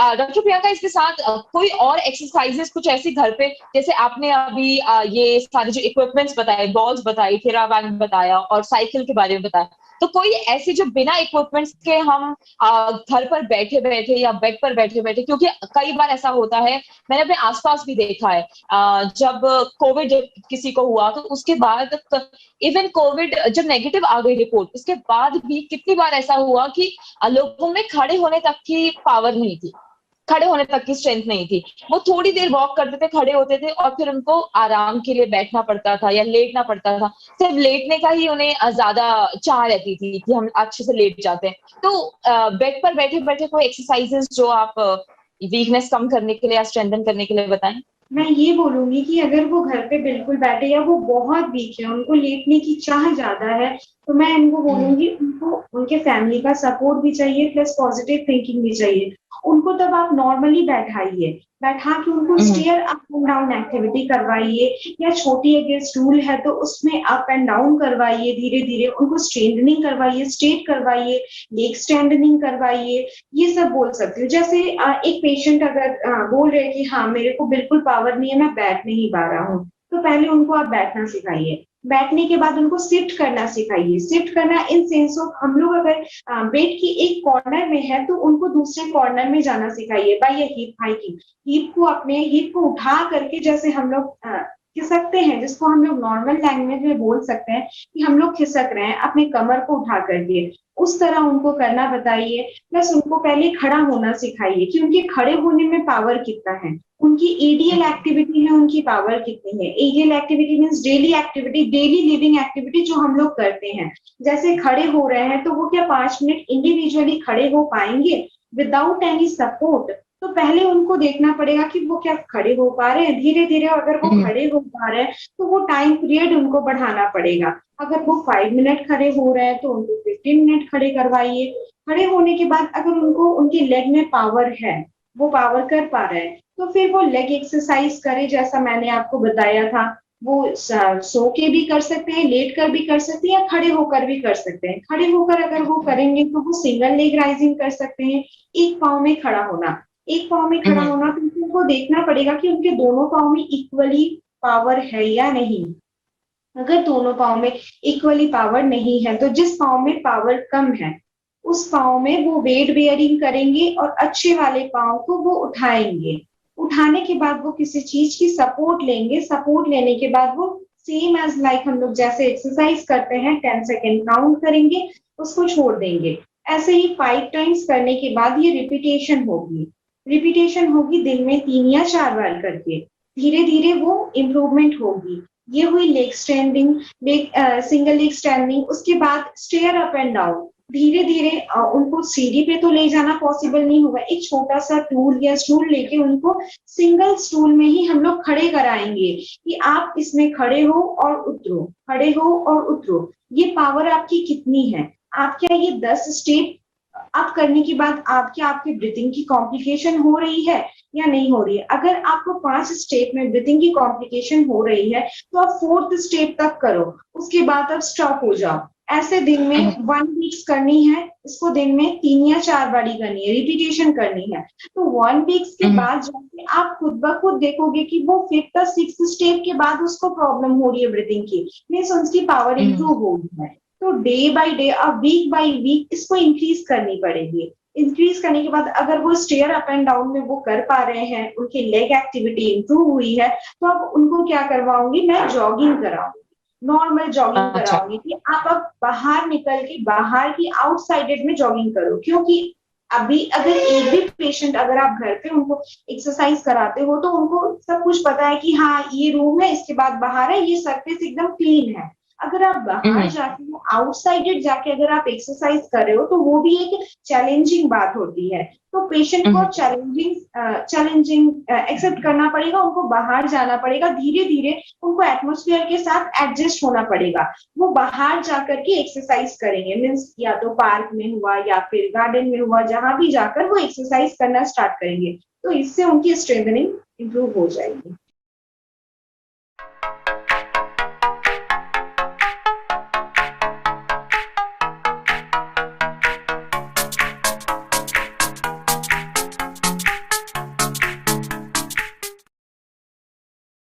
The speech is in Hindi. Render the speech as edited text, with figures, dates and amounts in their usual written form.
डॉक्टर प्रियंका, इसके साथ कोई और एक्सरसाइजेस कुछ ऐसी घर पे, जैसे आपने अभी ये सारे जो इक्विपमेंट्स बताए, बॉल्स बताई, थेराबैंक बताया और साइकिल के बारे में बताया, तो कोई ऐसी जो बिना इक्विपमेंट्स के हम घर पर बैठे बैठे या बेड पर बैठे बैठे, क्योंकि कई बार ऐसा होता है, मैंने अपने आसपास भी देखा है, जब कोविड जब किसी को हुआ तो उसके बाद, इवन कोविड जब नेगेटिव आ गई रिपोर्ट, उसके बाद भी कितनी बार ऐसा हुआ कि लोगों में खड़े होने तक की पावर नहीं थी, खड़े होने तक की स्ट्रेंथ नहीं थी। वो थोड़ी देर वॉक करते थे, खड़े होते थे और फिर उनको आराम के लिए बैठना पड़ता था या लेटना पड़ता था। सिर्फ लेटने का ही उन्हें ज्यादा चाह रहती थी कि हम अच्छे से लेट जाते हैं। तो बेड पर बैठे बैठे कोई एक्सरसाइजेस जो आप वीकनेस कम करने के लिए या स्ट्रेंथन करने के लिए बताएं। मैं ये बोलूंगी कि अगर वो घर पे बिल्कुल बैठे या वो बहुत वीक है, उनको लेटने की चाह ज्यादा है, तो मैं इनको बोलूंगी उनको उनके फैमिली का सपोर्ट भी चाहिए, प्लस पॉजिटिव थिंकिंग भी चाहिए। उनको तब आप नॉर्मली बैठाइए, बैठा के उनको stair up and down activity करवाइए, या छोटी अगर स्टूल है तो उसमें अप एंड डाउन करवाइए, धीरे धीरे उनको स्ट्रेंथनिंग करवाइए, स्ट्रेट करवाइए, लेग स्ट्रेंथनिंग करवाइए। ये सब बोल सकती हूँ। जैसे एक पेशेंट अगर बोल रहे हैं कि हाँ मेरे को बिल्कुल पावर नहीं है, मैं बैठ नहीं पा रहा हूँ, तो पहले उनको आप बैठना सिखाइए। बैठने के बाद उनको शिफ्ट करना सिखाइए। शिफ्ट करना इन सेंस ऑफ, हम लोग अगर बेड की एक कॉर्नर में है तो उनको दूसरे कॉर्नर में जाना सिखाइए बाय ये हिप हाइकिंग। हिप को अपने हिप को उठा करके, जैसे हम लोग खिसकते हैं, जिसको हम लोग नॉर्मल लैंग्वेज में बोल सकते हैं कि हम लोग खिसक रहे हैं अपने कमर को उठा करके, उस तरह उनको करना बताइए। प्लस उनको पहले खड़ा होना सिखाइए कि उनके खड़े होने में पावर कितना है, उनकी एडीएल एक्टिविटी में उनकी पावर कितनी है। ADL activity means daily activity, daily living activity जो हम लोग करते हैं। जैसे खड़े हो रहे हैं तो वो क्या 5 मिनट इंडिविजुअली खड़े हो पाएंगे विदाउट एनी सपोर्ट? तो पहले उनको देखना पड़ेगा कि वो क्या खड़े हो पा रहे हैं। धीरे धीरे अगर वो खड़े हो पा रहे हैं तो वो टाइम पीरियड उनको बढ़ाना पड़ेगा। अगर वो 5 मिनट खड़े हो रहे हैं तो उनको 15 मिनट खड़े करवाइए। खड़े होने के बाद अगर उनको उनकी लेग में पावर है, वो पावर कर पा रहे हैं, तो फिर वो लेग एक्सरसाइज करे, जैसा मैंने आपको बताया था। वो सो के भी कर सकते हैं, लेट कर भी कर सकते हैं, या खड़े होकर भी कर सकते हैं। खड़े होकर अगर वो करेंगे तो वो सिंगल लेग राइजिंग कर सकते हैं, एक पाँव में खड़ा होना। एक पाँव में खड़ा होना तो उनको देखना पड़ेगा कि उनके दोनों पाँव में इक्वली पावर है या नहीं। अगर दोनों पाँव में इक्वली पावर नहीं है तो जिस पाँव में पावर कम है उस पाँव में वो वेट बेयरिंग करेंगे और अच्छे वाले पाँव को वो उठाएंगे। उठाने के बाद वो किसी चीज की सपोर्ट लेंगे। सपोर्ट लेने के बाद वो सेम एज लाइक हम लोग जैसे एक्सरसाइज करते हैं 10 सेकेंड काउंट करेंगे, उसको छोड़ देंगे। ऐसे ही 5 टाइम्स करने के बाद ये रिपीटेशन होगी। रिपीटेशन होगी दिन में 3 या 4 बार करके। धीरे धीरे वो इम्प्रूवमेंट होगी। ये हुई leg standing, single leg standing. उसके बाद स्टेयर अप एंड डाउन। धीरे धीरे उनको सीढ़ी पे तो ले जाना पॉसिबल नहीं होगा, एक छोटा सा टूल या स्टूल लेके उनको सिंगल स्टूल में ही हम लोग खड़े कराएंगे कि आप इसमें खड़े हो और उतरो, खड़े हो और उतरो। ये पावर आपकी कितनी है? आप क्या ये 10 स्टेप आप करने के बाद आपके ब्रीथिंग की कॉम्प्लिकेशन हो रही है या नहीं हो रही है? अगर आपको 5 स्टेप में ब्रीथिंग की कॉम्प्लिकेशन हो रही है तो आप 4th स्टेप तक करो, उसके बाद आप स्टॉप हो जाओ। ऐसे दिन में 1 वीक्स करनी है, इसको दिन में 3 या 4 बारी करनी है, रिपीटेशन करनी है। तो 1 वीक्स के बाद जाके आप खुद ब खुद देखोगे कि वो 5th और 6th स्टेप के बाद उसको प्रॉब्लम हो रही है ब्रीथिंग की, मीन्स उसकी पावर इंप्रूव हो गई है। तो डे बाय डे और वीक बाय वीक इसको इंक्रीज करनी पड़ेगी। इंक्रीज करने के बाद अगर वो स्टेयर अप एंड डाउन में वो कर पा रहे हैं, उनकी लेग एक्टिविटी इंप्रूव हुई है, तो अब उनको क्या करवाऊंगी, मैं जॉगिंग कराऊंगी, नॉर्मल जॉगिंग अच्छा। कराऊंगी कि आप अब बाहर निकल के बाहर की आउटसाइडेड में जॉगिंग करो। क्योंकि अभी अगर एक भी पेशेंट अगर आप घर पे उनको एक्सरसाइज कराते हो तो उनको सब कुछ पता है कि हाँ ये रूम है, इसके बाद बाहर है, ये सरफेस एकदम क्लीन है। अगर आप बाहर जाके आउटसाइडेड जाके अगर आप एक्सरसाइज कर रहे हो तो वो भी एक चैलेंजिंग बात होती है। तो पेशेंट को चैलेंजिंग एक्सेप्ट करना पड़ेगा, उनको बाहर जाना पड़ेगा, धीरे धीरे उनको एटमोस्फेयर के साथ एडजस्ट होना पड़ेगा। वो बाहर जाकर के एक्सरसाइज करेंगे, मीन्स या तो पार्क में हुआ या फिर गार्डन में हुआ, जहां भी जाकर वो एक्सरसाइज करना स्टार्ट करेंगे, तो इससे उनकी स्ट्रेंथनिंग इंप्रूव हो जाएगी।